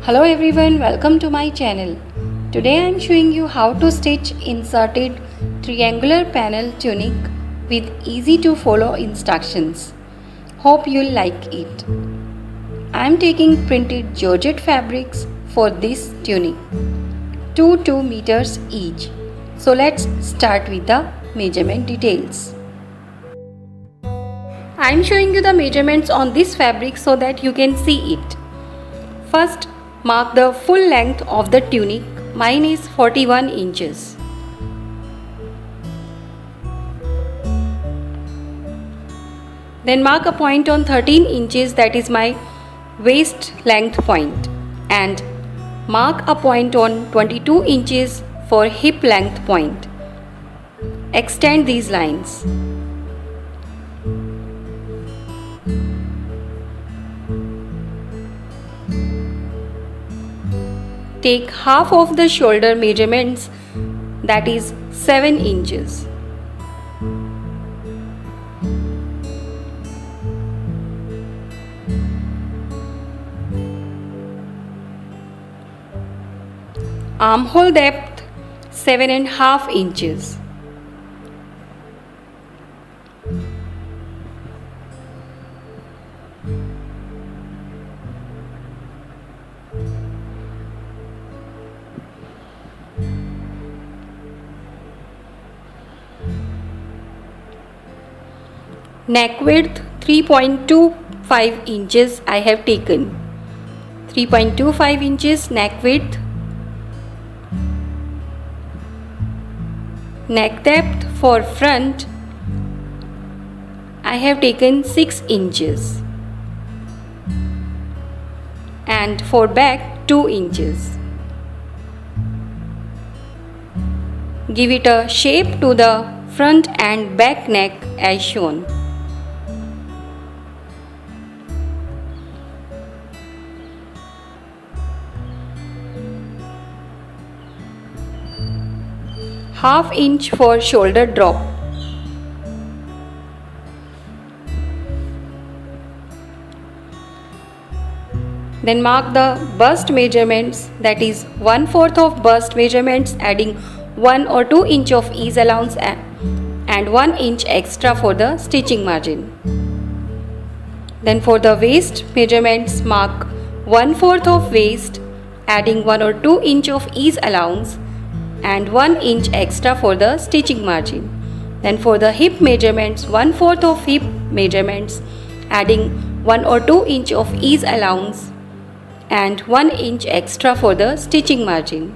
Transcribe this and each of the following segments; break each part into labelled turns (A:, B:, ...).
A: Hello everyone, welcome to my channel. Today I am showing you how to stitch inserted triangular panel tunic with easy to follow instructions. Hope you'll like it. I am taking printed georgette fabrics for this tunic, 2 meters each. So let's start with the measurement details. I am showing you the measurements on this fabric so that you can see it. First, mark the full length of the tunic. Mine is 41 inches. Then mark a point on 13 inches, that is my waist length point, and mark a point on 22 inches for hip length point. Extend these lines. Take half of the shoulder measurements, that is 7 inches. Armhole depth 7.5 inches. Neck width 3.25 inches I have taken. 3.25 inches neck width. Neck depth for front I have taken 6 inches and for back 2 inches. Give it a shape to the front and back neck as shown. Half inch for shoulder drop. Then mark the bust measurements, that is 1/4 of bust measurements, adding 1 or 2 inch of ease allowance and 1 inch extra for the stitching margin. Then for the waist measurements, mark 1/4 of waist, adding 1 or 2 inch of ease allowance and 1 inch extra for the stitching margin. Then for the hip measurements, 1/4 of hip measurements, adding 1 or 2 inch of ease allowance and 1 inch extra for the stitching margin.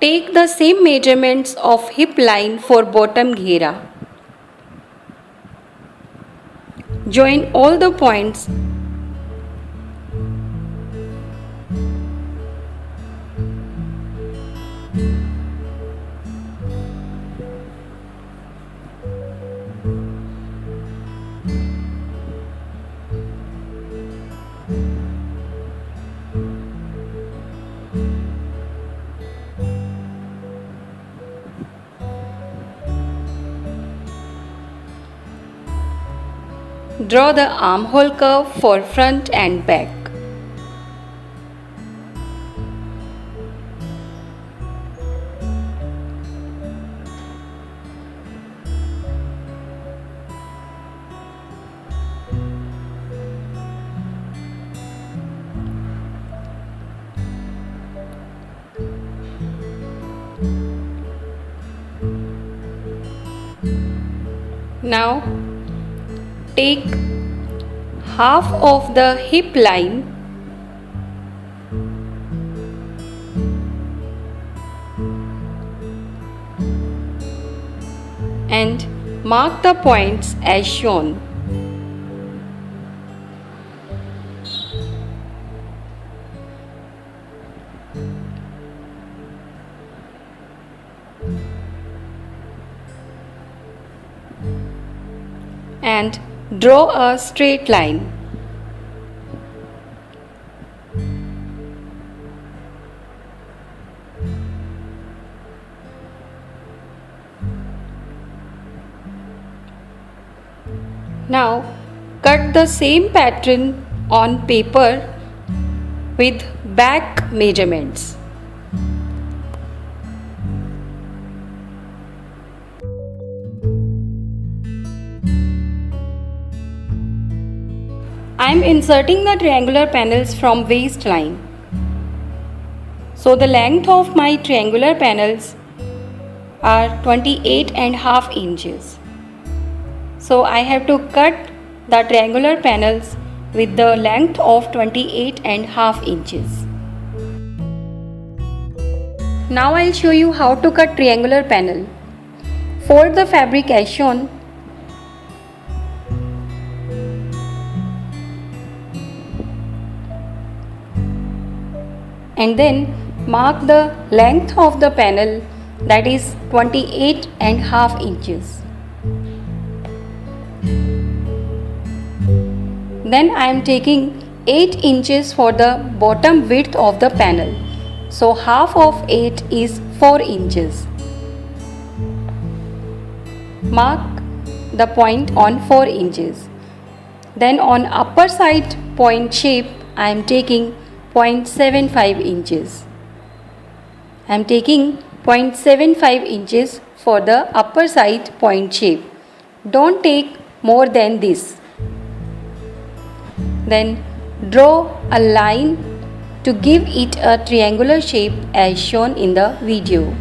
A: Take the same measurements of hip line for bottom ghera. Join all the points. Draw the armhole curve for front and back. Now take half of the hip line and mark the points as shown. And draw a straight line. Now cut the same pattern on paper with back measurements. I am inserting the triangular panels from waistline. So the length of my triangular panels are 28.5 inches. So I have to cut the triangular panels with the length of 28.5 inches. Now I'll show you how to cut triangular panel. Fold the fabric as shown. And then mark the length of the panel, that is 28.5 inches. Then I am taking 8 inches for the bottom width of the panel. So half of 8 is 4 inches. Mark the point on 4 inches. Then on upper side point shape I am taking 0.75 inches. I am taking 0.75 inches for the upper side point shape. Don't take more than this. Then draw a line to give it a triangular shape as shown in the video.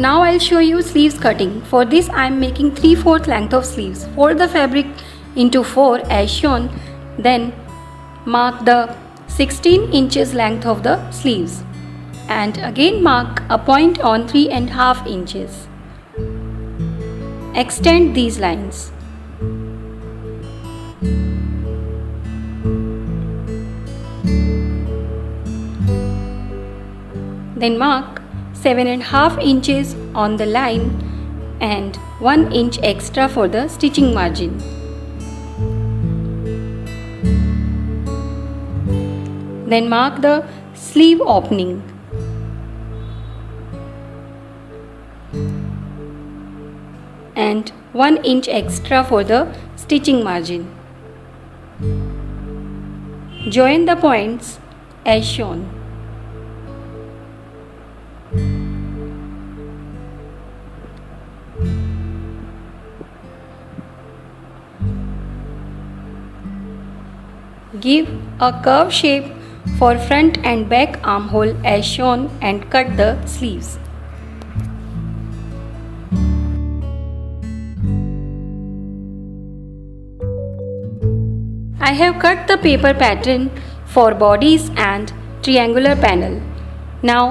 A: Now I'll show you sleeves cutting. For this I am making 3/4 length of sleeves. Fold the fabric into 4 as shown. Then mark the 16 inches length of the sleeves. And again mark a point on 3.5 inches. Extend these lines. Then mark 7.5 inches on the line and 1 inch extra for the stitching margin. Then mark the sleeve opening. And 1 inch extra for the stitching margin. Join the points as shown. Give a curve shape for front and back armhole as shown and cut the sleeves. I have cut the paper pattern for bodies and triangular panel. Now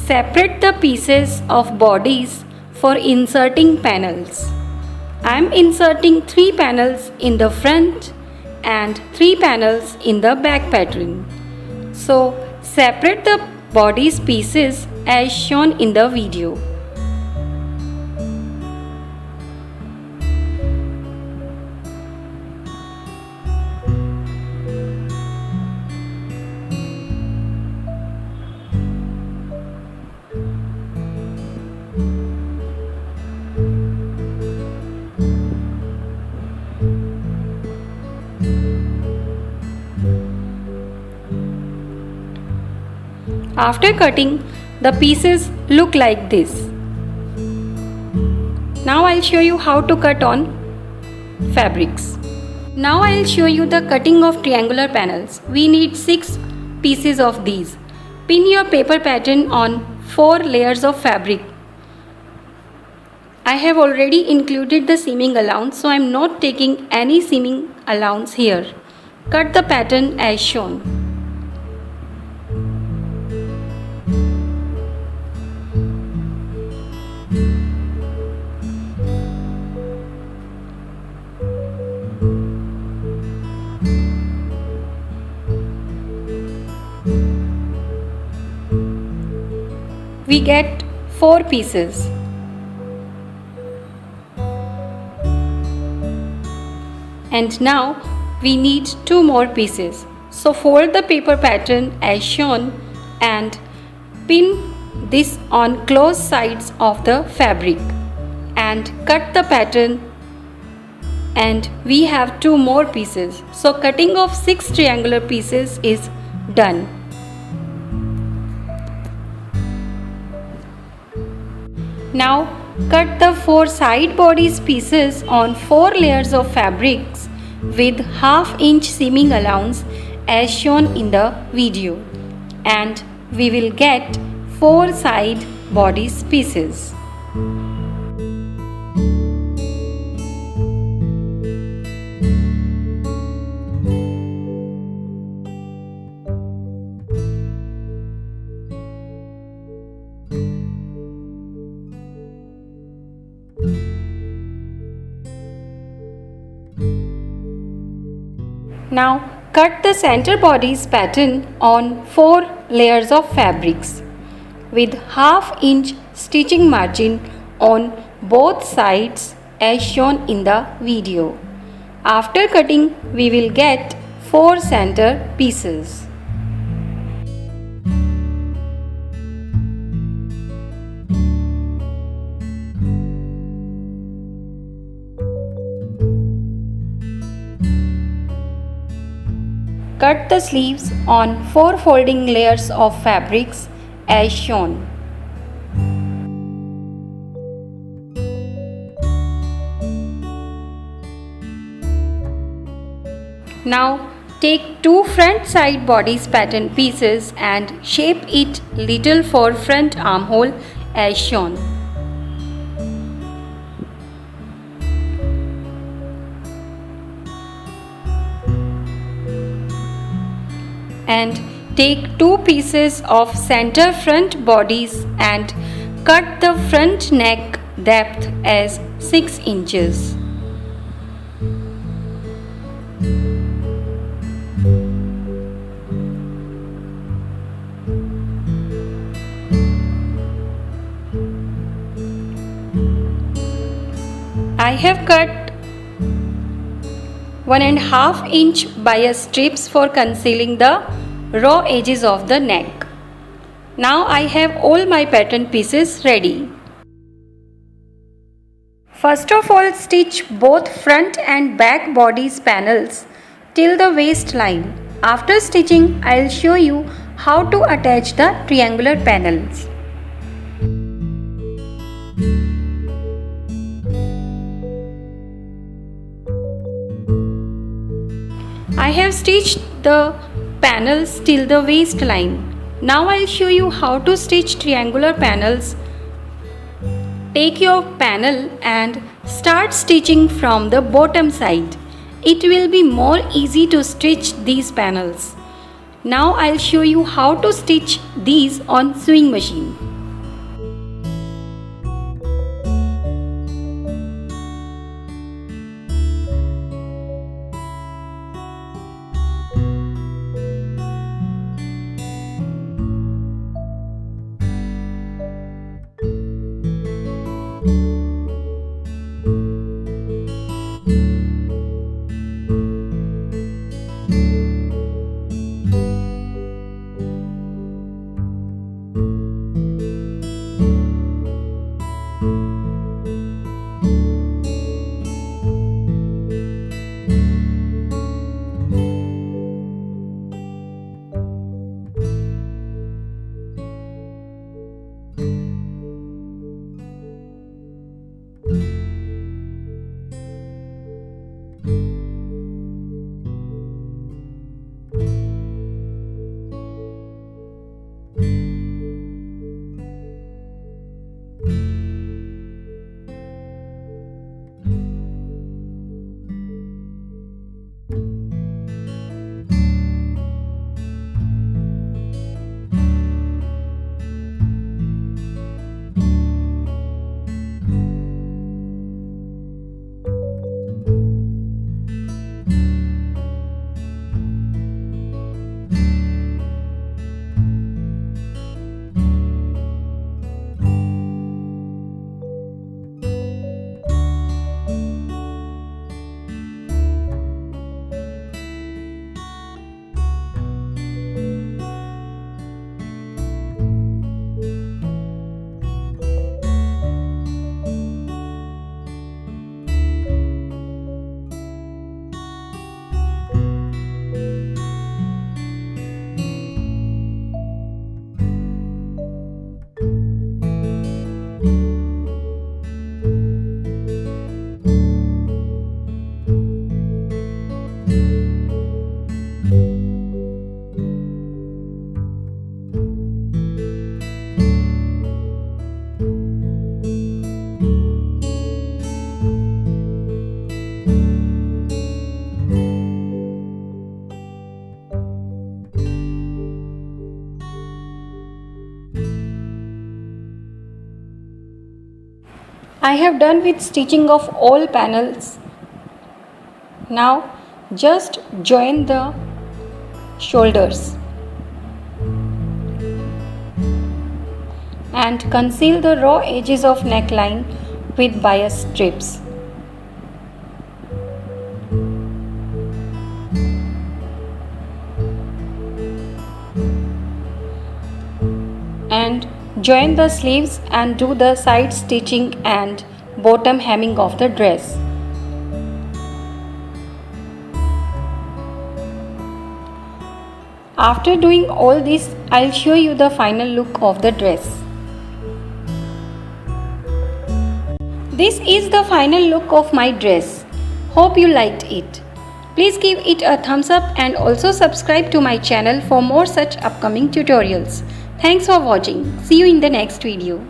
A: separate the pieces of bodies for inserting panels. I am inserting 3 panels in the front and 3 panels in the back pattern. So separate the bodies pieces as shown in the video. After cutting, the pieces look like this. Now I'll show you how to cut on fabrics. Now I'll show you the cutting of triangular panels. We need 6 pieces of these. Pin your paper pattern on 4 layers of fabric. I have already included the seaming allowance, so I am not taking any seaming allowance here. Cut the pattern as shown. we get 4 pieces. And now we need 2 more pieces. So fold the paper pattern as shown and pin this on close sides of the fabric and cut the pattern, and we have 2 more pieces. So cutting of 6 triangular pieces is done. Now cut the 4 side bodies pieces on 4 layers of fabrics with ½ inch seaming allowance as shown in the video, and we will get 4 side bodies pieces. Now cut the center bodies pattern on 4 layers of fabrics with ½ inch stitching margin on both sides as shown in the video. After cutting, we will get 4 center pieces. Cut the sleeves on 4 folding layers of fabrics as shown. Now take 2 front side bodies pattern pieces and shape it little for front armhole as shown. And take 2 pieces of center front bodies and cut the front neck depth as 6 inches. I have cut 1½ inch bias strips for concealing the raw edges of the neck. Now I have all my pattern pieces ready. First of all, stitch both front and back bodies panels till the waistline. After stitching, I will show you how to attach the triangular panels. I have stitched the panels till the waistline. Now I will show you how to stitch triangular panels. Take your panel and start stitching from the bottom side. It will be more easy to stitch these panels. Now I will show you how to stitch these on sewing machine. I have done with stitching of all panels. Now just join the shoulders and conceal the raw edges of neckline with bias strips. And join the sleeves and do the side stitching and bottom hemming of the dress. After doing all this, I'll show you the final look of the dress. This is the final look of my dress. Hope you liked it. Please give it a thumbs up and also subscribe to my channel for more such upcoming tutorials. Thanks for watching. See you in the next video.